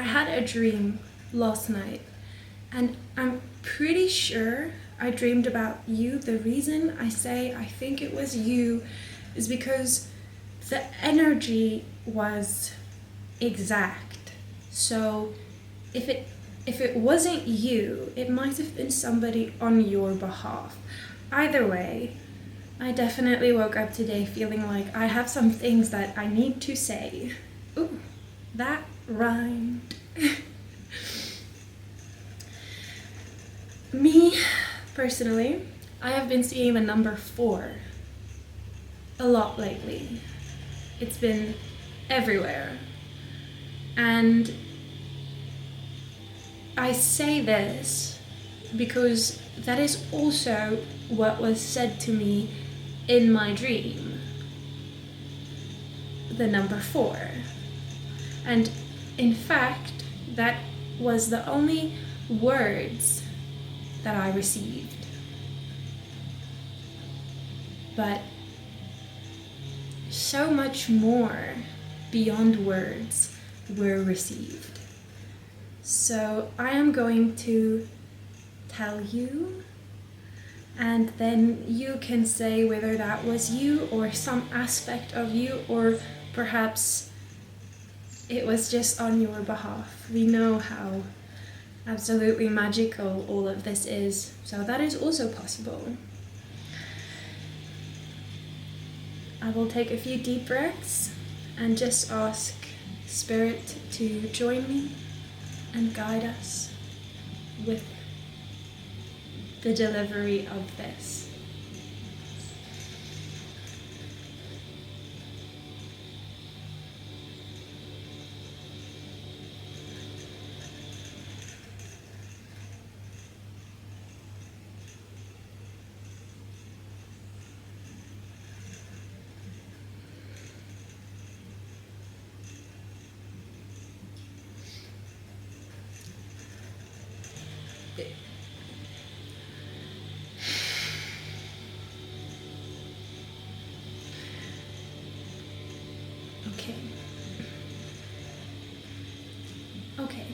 had a dream last night, and I'm pretty sure I dreamed about you. The reason I say I think it was you is because the energy was exact. So if it wasn't you, it might have been somebody on your behalf. Either way, I definitely woke up today feeling like I have some things that I need to say. Ooh, that rhymed. Me, personally, I have been seeing the number 4 a lot lately. It's been everywhere. And I say this because that is also what was said to me in my dream. The number 4. And in fact, that was the only words that I received. But so much more beyond words were received. So I am going to tell you, and then you can say whether that was you or some aspect of you, or perhaps it was just on your behalf. We know how absolutely magical all of this is, so that is also possible. I will take a few deep breaths and just ask Spirit to join me and guide us with the delivery of this. Okay.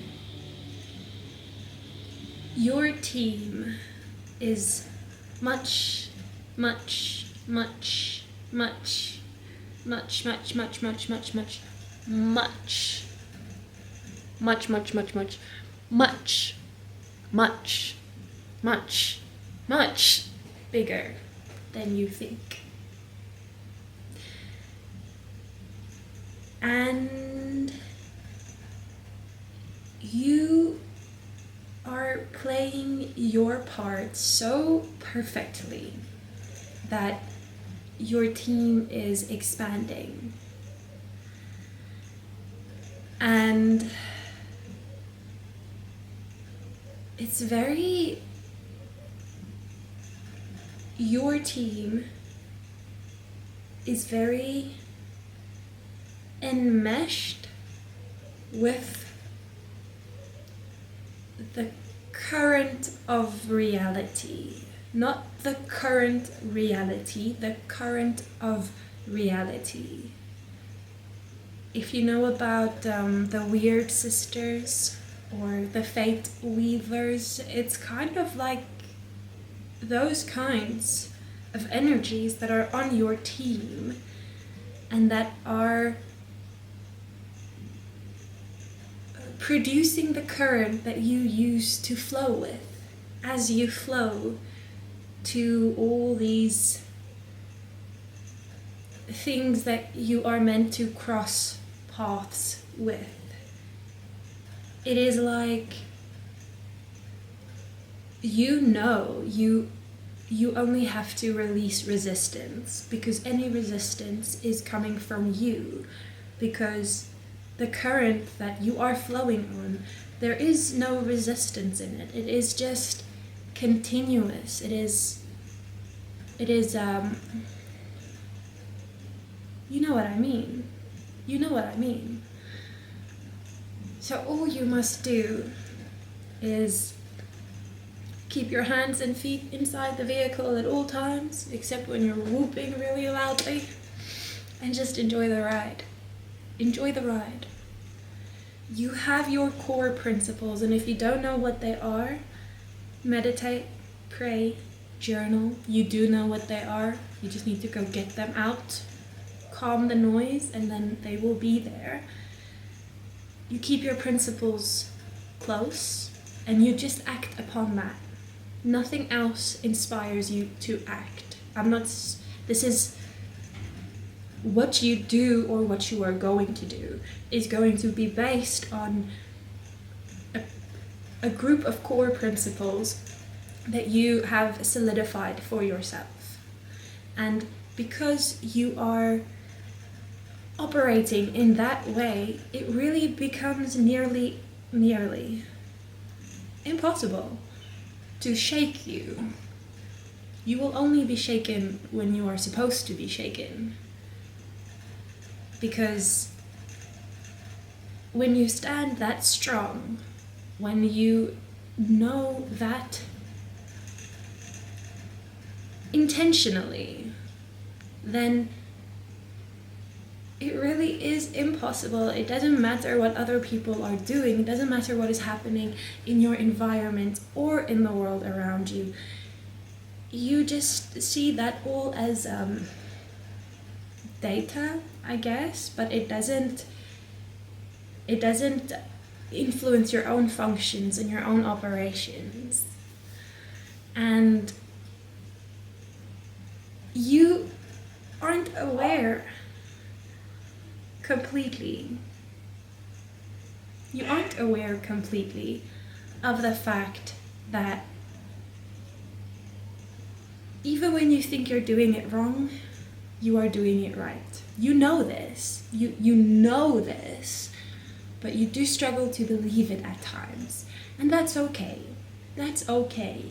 Your team is much, much, much, much, much, much, much, much, much, much, much, much, much, much, much, much, much, much, much bigger than you think. And you are playing your part so perfectly that your team is expanding. And it's very, your team is very enmeshed with the current of reality. Not the current reality, the current of reality. If you know about the Weird Sisters or the Fate Weavers, it's kind of like those kinds of energies that are on your team and that are producing the current that you use to flow with as you flow to all these things that you are meant to cross paths with. It is like you only have to release resistance, because any resistance is coming from you, because the current that you are flowing on, there is no resistance in it. It is just continuous. It is you know what I mean. You know what I mean. So all you must do is keep your hands and feet inside the vehicle at all times, except when you're whooping really loudly, and just enjoy the ride. Enjoy the ride. You have your core principles, and if you don't know what they are, meditate, pray, journal. You do know what they are. You just need to go get them out, calm the noise, and then they will be there. You keep your principles close, and you just act upon that. Nothing else inspires you to act. This is what you do or what you are going to do is going to be based on a group of core principles that you have solidified for yourself. And because you are operating in that way, it really becomes nearly impossible to shake you. You will only be shaken when you are supposed to be shaken. Because when you stand that strong, when you know that intentionally, then it really is impossible. It doesn't matter what other people are doing. It doesn't matter what is happening in your environment or in the world around you. You just see that all as data, I guess, but it doesn't influence your own functions and your own operations. And you aren't aware completely. You aren't aware completely of the fact that even when you think you're doing it wrong, you are doing it right. You know this. You know this, but you do struggle to believe it at times. And that's okay. That's okay.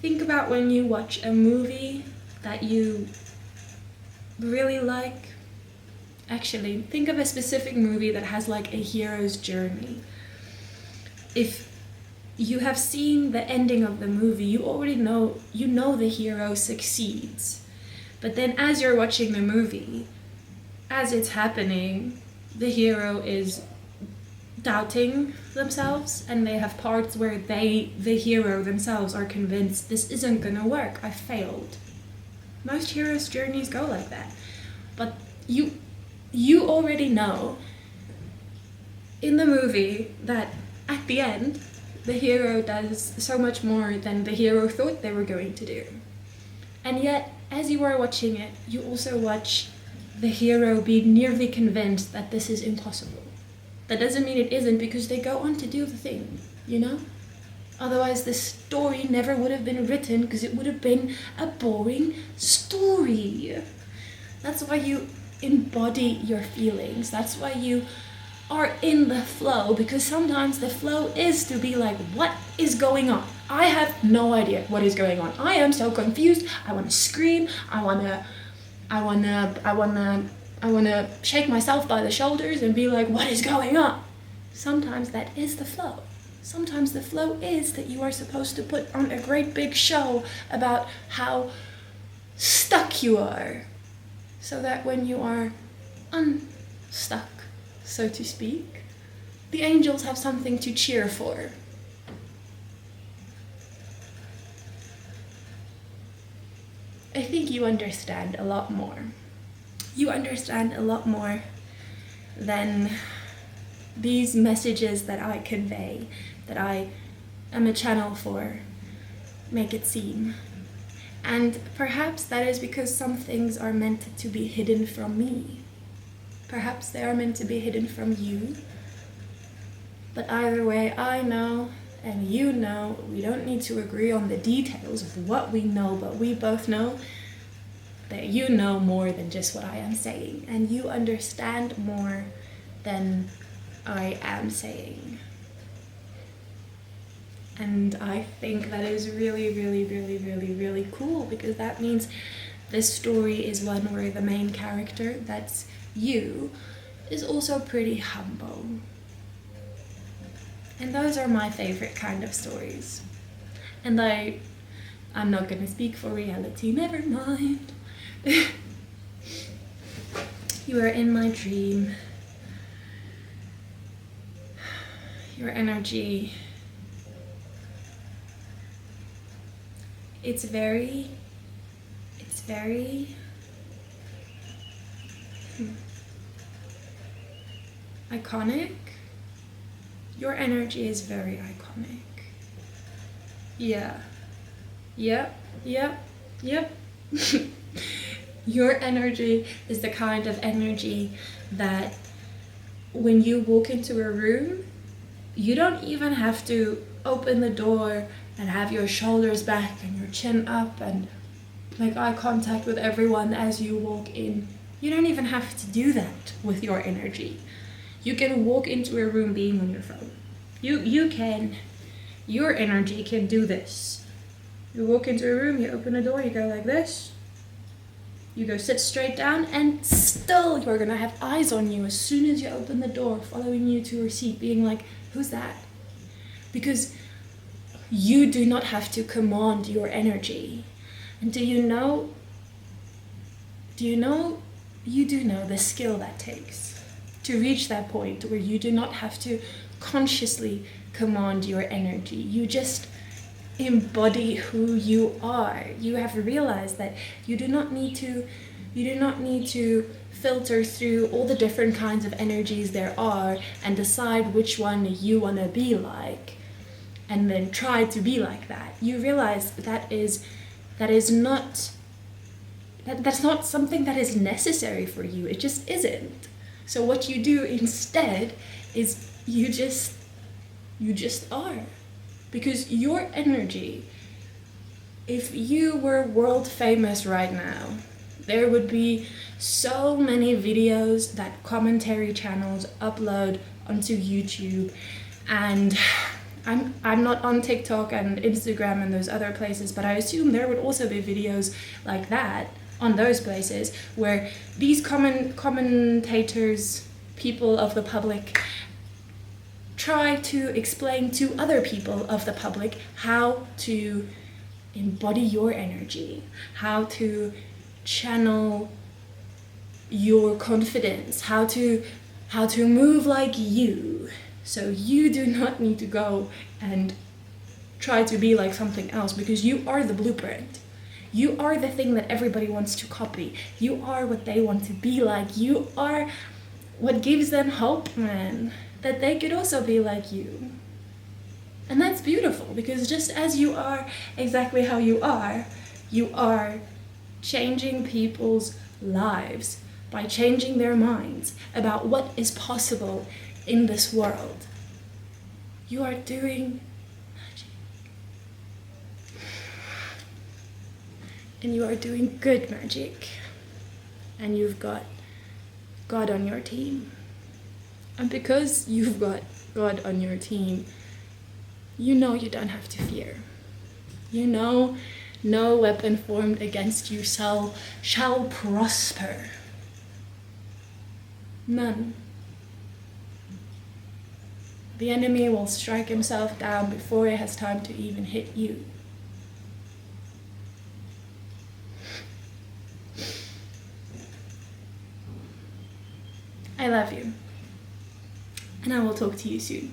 Think about when you watch a movie that you really like. Actually, think of a specific movie that has like a hero's journey. If you have seen the ending of the movie, you already know, the hero succeeds. But then as you're watching the movie, as it's happening, the hero is doubting themselves, and they have parts where the hero themselves are convinced this isn't gonna work, I failed. Most heroes' journeys go like that. But you already know in the movie that at the end, the hero does so much more than the hero thought they were going to do. And yet, as you are watching it, you also watch the hero be nearly convinced that this is impossible. That doesn't mean it isn't, because they go on to do the thing, you know? Otherwise, the story never would have been written, because it would have been a boring story. That's why you embody your feelings. That's why you are in the flow, because sometimes the flow is to be like, what is going on? I have no idea what is going on. I am so confused. I want to scream. I want to shake myself by the shoulders and be like, what is going on? Sometimes that is the flow. Sometimes the flow is that you are supposed to put on a great big show about how stuck you are, so that when you are unstuck, so to speak, the angels have something to cheer for. I think you understand a lot more. You understand a lot more than these messages that I convey, that I am a channel for, make it seem. And perhaps that is because some things are meant to be hidden from me. Perhaps they are meant to be hidden from you. But either way, I know and you know, we don't need to agree on the details of what we know, but we both know that you know more than just what I am saying, and you understand more than I am saying. And I think that is really, really, really, really, really cool, because that means this story is one where the main character, that's you, is also pretty humble. And those are my favorite kind of stories. And I'm not gonna speak for reality, never mind. You are in my dream. Your energy, it's very iconic. Your energy is very iconic. Yeah. Yep. Your energy is the kind of energy that when you walk into a room, you don't even have to open the door and have your shoulders back and your chin up and make eye contact with everyone as you walk in. You don't even have to do that with your energy. You can walk into a room being on your phone. Your energy can do this. You walk into a room, you open a door, you go like this. You go sit straight down, and still you're gonna have eyes on you as soon as you open the door, following you to your seat, being like, who's that? Because you do not have to command your energy. And you do know the skill that takes to reach that point where you do not have to consciously command your energy. You just embody who you are. You have realized that you do not need to filter through all the different kinds of energies there are and decide which one you want to be like and then try to be like that. You realize that's not something that is necessary for you. It just isn't. So what you do instead is you just are. Because your energy, if you were world famous right now, there would be so many videos that commentary channels upload onto YouTube, and I'm not on TikTok and Instagram and those other places, but I assume there would also be videos like that on those places where these commentators, people of the public, try to explain to other people of the public how to embody your energy, how to channel your confidence, how to move like you. So you do not need to go and try to be like something else, because you are the blueprint. You are the thing that everybody wants to copy. You are what they want to be like. You are what gives them hope, man, that they could also be like you. And that's beautiful, because just as you are exactly how you are changing people's lives by changing their minds about what is possible in this world. You are doing magic. And you are doing good magic. And you've got God on your team. And because you've got God on your team, you know you don't have to fear. You know no weapon formed against you shall prosper. None. The enemy will strike himself down before he has time to even hit you. I love you. And I will talk to you soon.